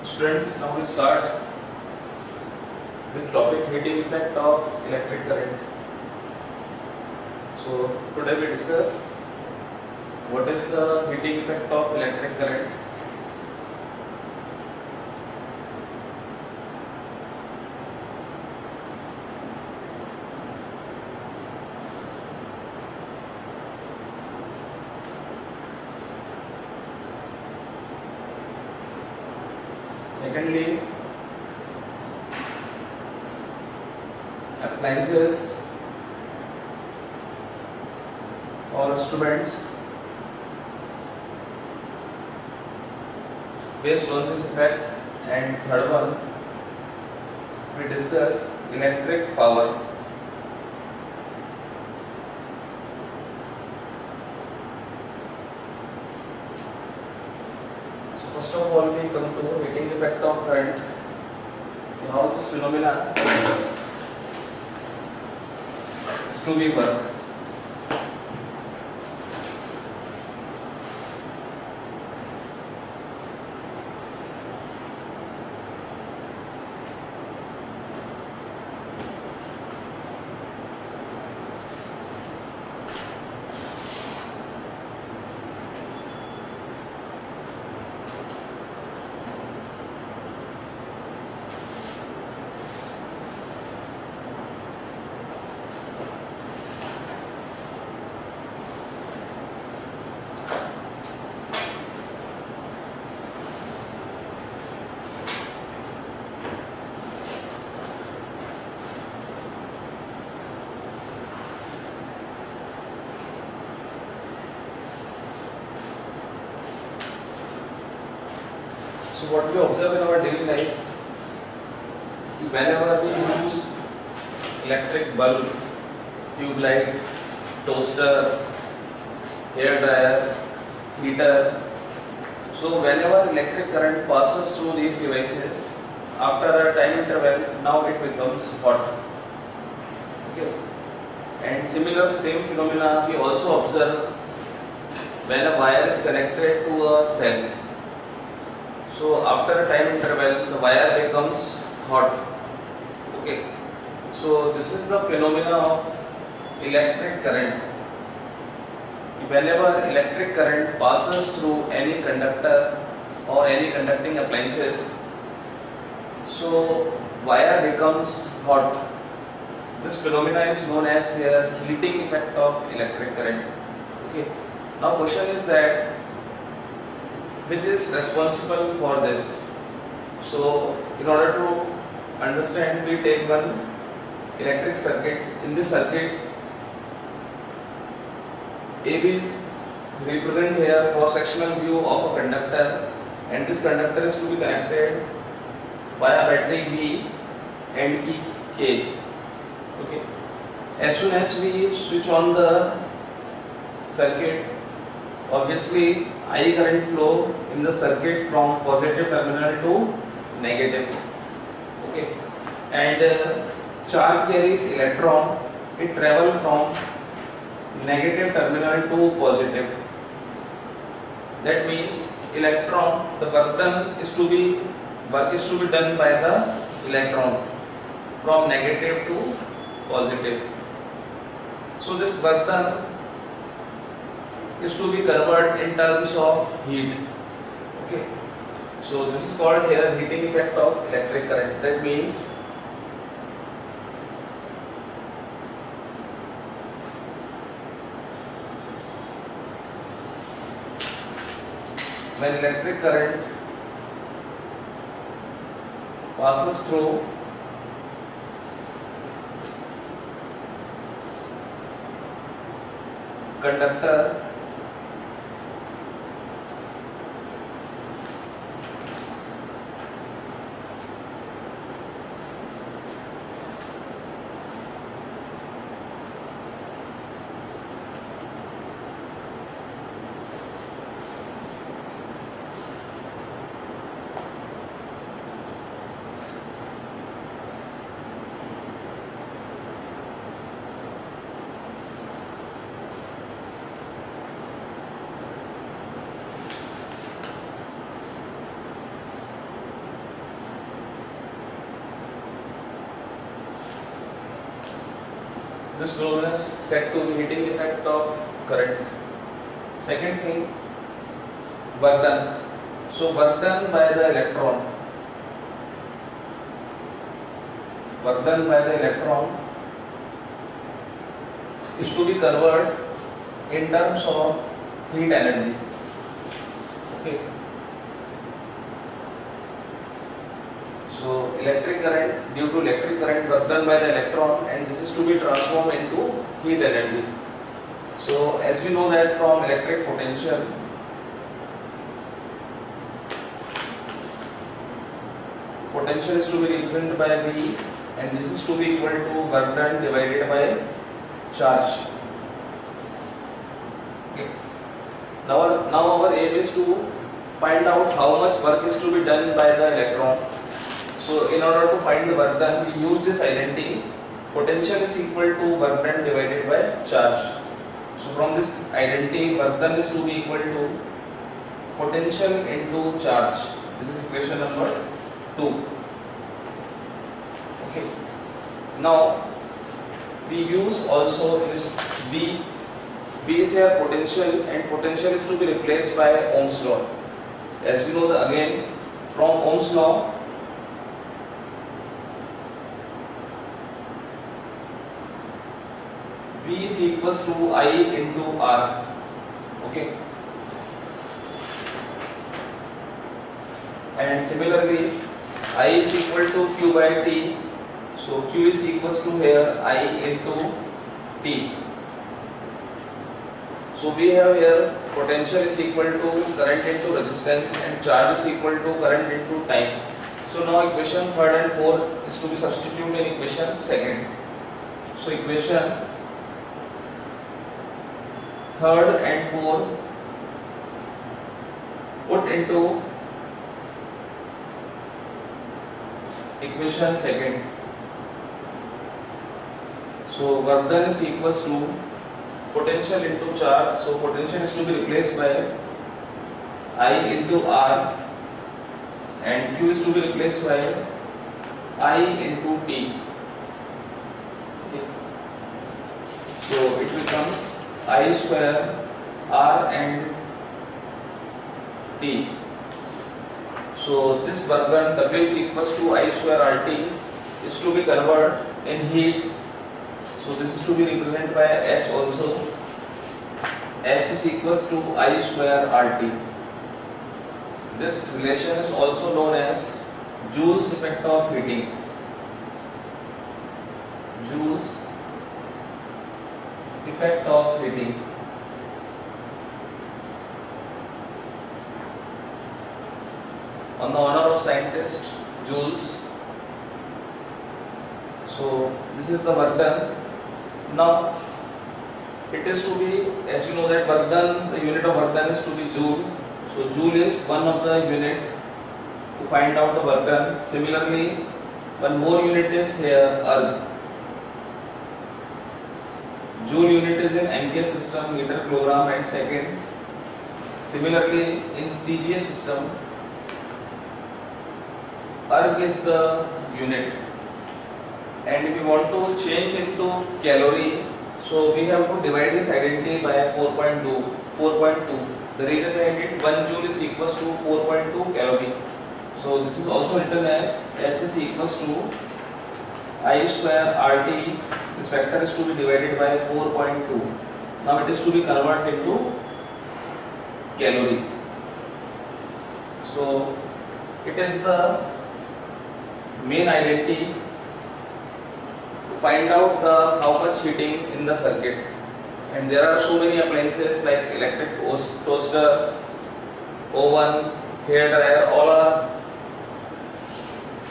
Students, now we start with topic heating effect of electric current. So today we discuss what is the heating effect of electric current. Secondly, appliances or instruments based on this effect, and third one we discuss electric power. So first of all we come to heating effect of current. How this phenomena is to be worked. So what we observe in our daily life, whenever we use electric bulb, tube light, toaster, hair dryer, heater, so whenever electric current passes through these devices, after a time interval, now it becomes hot. Okay. And similar same phenomena we also observe when a wire is connected to a cell. So after a time interval, the wire becomes hot. Okay. So this is the phenomena of electric current. Whenever electric current passes through any conductor or any conducting appliances, so wire becomes hot. This phenomena is known as here heating effect of electric current. Okay. Now question is that which is responsible for this? So in order to understand, we take one electric circuit. In this circuit, AB is represent here cross-sectional view of a conductor, and this conductor is to be connected via battery B and key K. Okay. As soon as we switch on the circuit, obviously I current flow in the circuit from positive terminal to negative. Okay. And charge carries electron, it travels from negative terminal to positive. That means electron, the work is to be done by the electron from negative to positive. So this work done is to be converted in terms of heat. Okay. So this is called here heating effect of electric current. That means when electric current passes through conductor, This known as said to be heating effect of current. Second thing, work done. So work done by the electron. Work done by the electron is to be converted in terms of heat energy. Okay. So electric current, due to electric current work done by the electron, and this is to be transformed into heat energy. So as we know that from electric potential, potential is to be represented by V, and this is to be equal to work done divided by charge. Okay. Now our aim is to find out how much work is to be done by the electron. So in order to find the work done, we use this identity. Potential is equal to work done divided by charge. So from this identity, work done is to be equal to potential into charge. This is equation number 2. Okay. Now we use also this V. V is here potential, and potential is to be replaced by Ohm's law. As we know again from Ohm's law, V is equals to I into R. Okay. And similarly, I is equal to Q by T. So Q is equals to here I into T. So we have here potential is equal to current into resistance, and charge is equal to current into time. So now equation 3rd and 4th is to be substituted in equation 2nd. So equation 3rd and 4th put into equation 2nd. So work done is equals to potential into charge. So potential is to be replaced by I into R, and Q is to be replaced by I into T. Okay. So it becomes I square R and T. So this work done W is equals to I square RT is to be converted in heat. So this is to be represented by H also. H is equals to I square RT. This relation is also known as Joule's effect of heating. Joule's effect of heating. On the honor of scientist Joule's. So this is the work done. Now it is to be, as you know that work done, the unit of work done is to be Joule. So Joule is one of the unit to find out the work done. Similarly, one more unit is here erg. Joule unit is in MK system, meter kilogram and second. Similarly, in CGS system, erg is the unit. And if we want to change into calorie, so we have to divide this identity by 4.2. The reason behind it, 1 joule is equals to 4.2 calorie. So this is also written as H is equals to I square RT. This factor is to be divided by 4.2. Now it is to be converted into calorie. So it is the main identity to find out the how much heating in the circuit. And there are so many appliances like electric toaster, oven, hair dryer, all are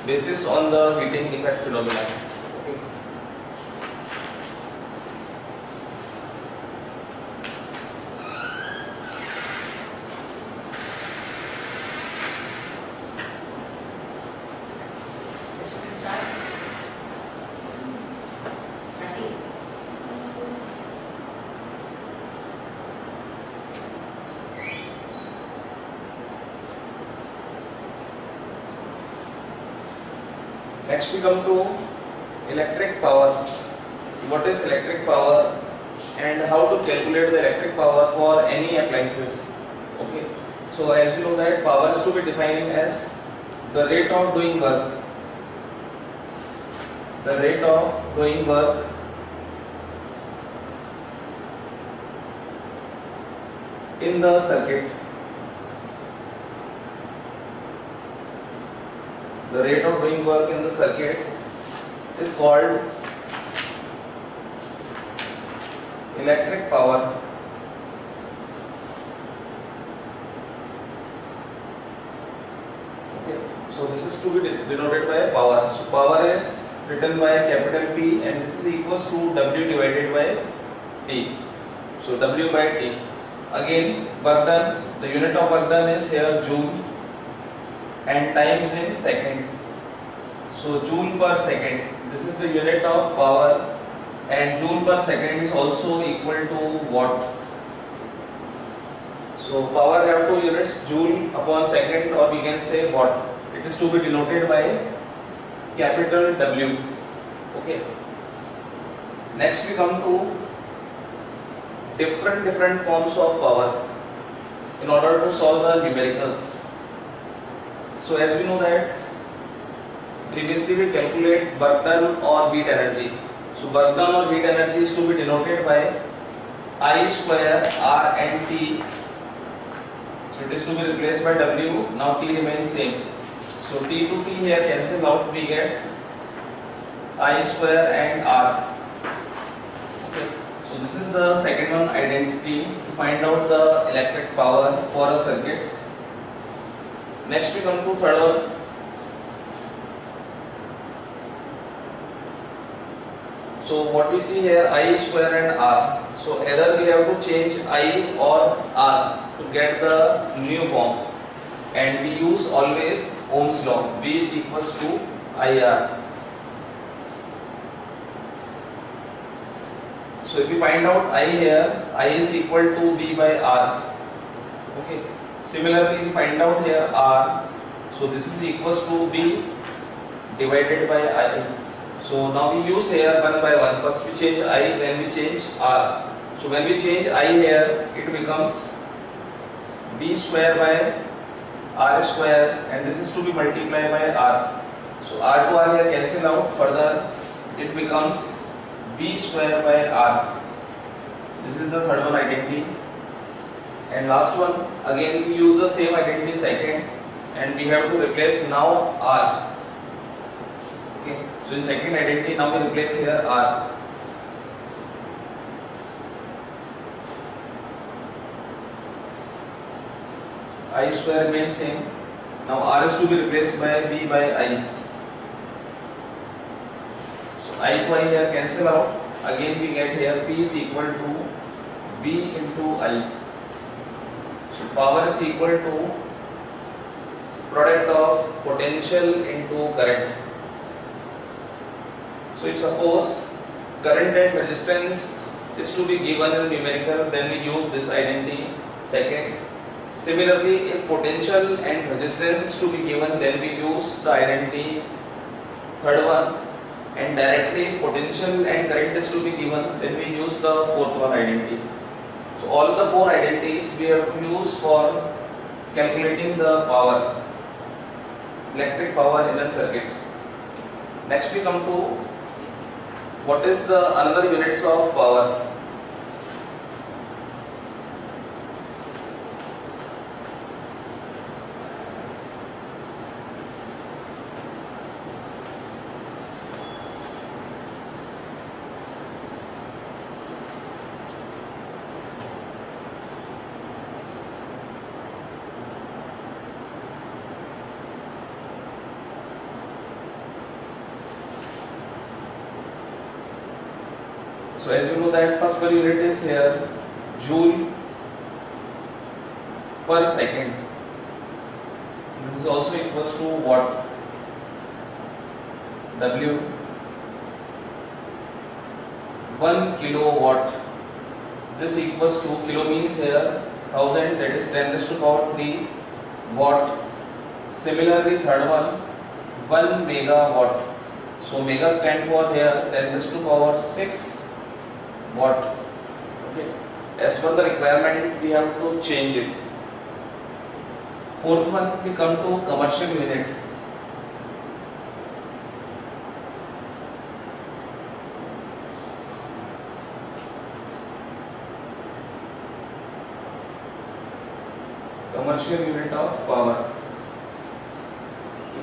basis on the heating effect phenomena. Okay. Next we come to electric power. what is electric power and how to calculate the electric power for any appliances. Okay, so as we know that power is to be defined as the rate of doing work, the rate of doing work in the circuit, the rate of doing work in the circuit is called electric power. Okay, so this is to be denoted by power. So power is written by capital P and this is equals to W divided by T. So W by T. Again, work done, the unit of work done is here joule and time is in second. So joule per second, this is the unit of power, and joule per second is also equal to watt. So power have two units, joule upon second, or we can say watt. It is to be denoted by capital W. Okay. Next we come to different forms of power in order to solve the numericals. So as we know that previously we calculate work done or heat energy. So work done or heat energy is to be denoted by I square R and T. So it is to be replaced by W. Now T remains same. So T to T here cancel out, we get I square and R. Okay. So this is the second one, identity, to find out the electric power for a circuit. Next we come to third one. So what we see here, I square and R. So either we have to change I or R to get the new form, and we use always Ohm's law, V is equals to IR. So if we find out I here, I is equal to V by R. Okay. Similarly, we find out here R. So this is equals to V divided by I. So now we use here one by one. First we change I, then we change R. So when we change I here, it becomes V square by R square, and this is to be multiplied by R. So R to R here cancel out. Further, it becomes V square by R. This is the third one, identity. And last one, again we use the same identity second, and we have to replace now R. Okay. So in second identity now we replace here R. I square remains same. Now R is to be replaced by V by I. So I to I here cancel out. Again we get here P is equal to V into I. So power is equal to product of potential into current. So if suppose current and resistance is to be given in numerical, then we use this identity second. Similarly, if potential and resistance is to be given, then we use the identity third one. And directly if potential and current is to be given, then we use the fourth one identity. So all the four identities we have to use for calculating the power, electric power in a circuit. Next we come to what is the another units of power. So as you know that first per unit is here joule per second. This is also equals to watt. W 1 kilowatt. This equals to kilo means here 1000, that is 10 raised to power 3 watt. Similarly third one 1 megawatt. So mega stand for here 10 raised to power 6 watt. Okay. As per the requirement, we have to change it. Fourth one, we come to commercial unit. Commercial unit of power.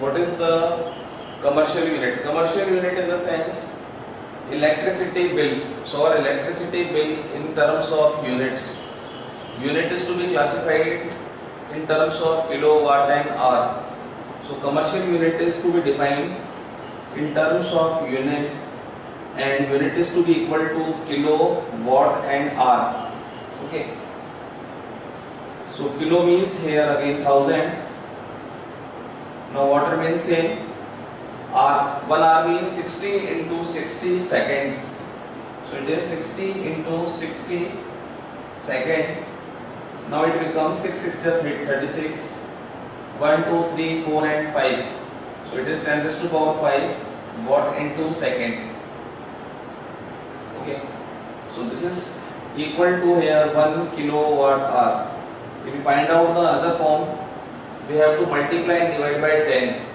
What is the commercial unit? Commercial unit in the sense electricity bill. So our electricity bill in terms of units. Unit is to be classified in terms of kilowatt and hour. So commercial unit is to be defined in terms of unit, and unit is to be equal to kilowatt and hour. Okay. So kilo means here again 1000. Now watt remains same. R, 1 hour means 60 into 60 seconds. So it is 60 into 60 second. Now it becomes 6 6 is 36. 1 2 3 4 and 5. So it is 10 raised to power 5 watt into second. Okay. So this is equal to here 1 kilowatt hour. If we find out the other form, we have to multiply and divide by 10.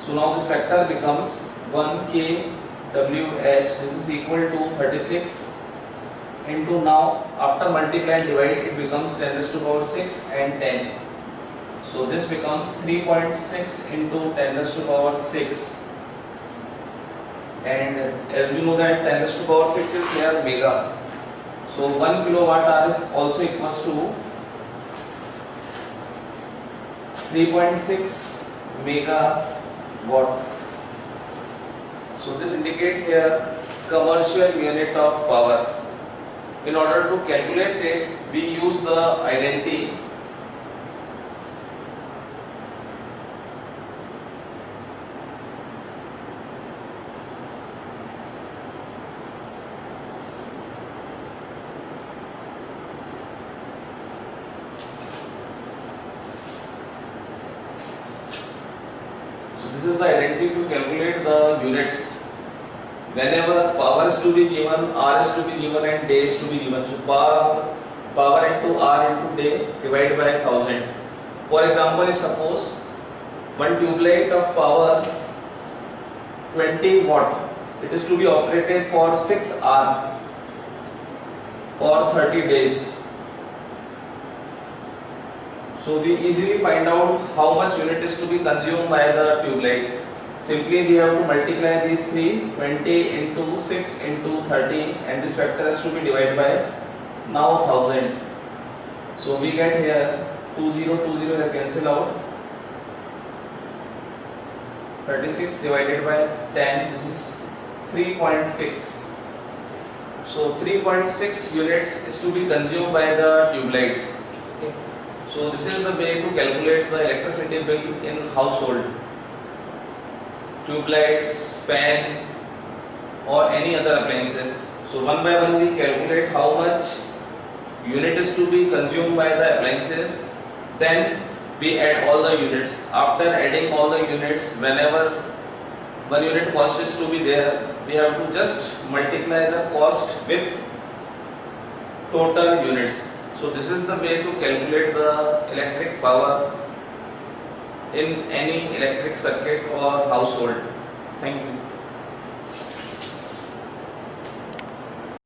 So now this factor becomes 1 kWh. This is equal to 36 into, now after multiply and divide, it becomes 10 raised to power 6 and 10. So this becomes 3.6 into 10 raised to power 6. And as we know that 10 raised to power 6 is here mega. So 1 kilowatt hour is also equals to 3.6 megawatt. So this indicates here commercial unit of power. In order to calculate it, we use the identity This is the identity to calculate the units. Whenever power is to be given, R is to be given and day is to be given. So power into R into day divided by 1000. For example, if suppose one tube light of power 20 watt, it is to be operated for 6 hours for 30 days. So we easily find out how much unit is to be consumed by the tube light. Simply we have to multiply these three, 20 into 6 into 30, and this factor is to be divided by now 1000. So we get here 20 is cancel out. 36 divided by 10, this is 3.6. So 3.6 units is to be consumed by the tube light. Okay. So this is the way to calculate the electricity bill in household. Tube lights, fan or any other appliances. So one by one we calculate how much unit is to be consumed by the appliances. Then we add all the units. After adding all the units, whenever one unit cost is to be there, we have to just multiply the cost with total units. So this is the way to calculate the electric power in any electric circuit or household. Thank you.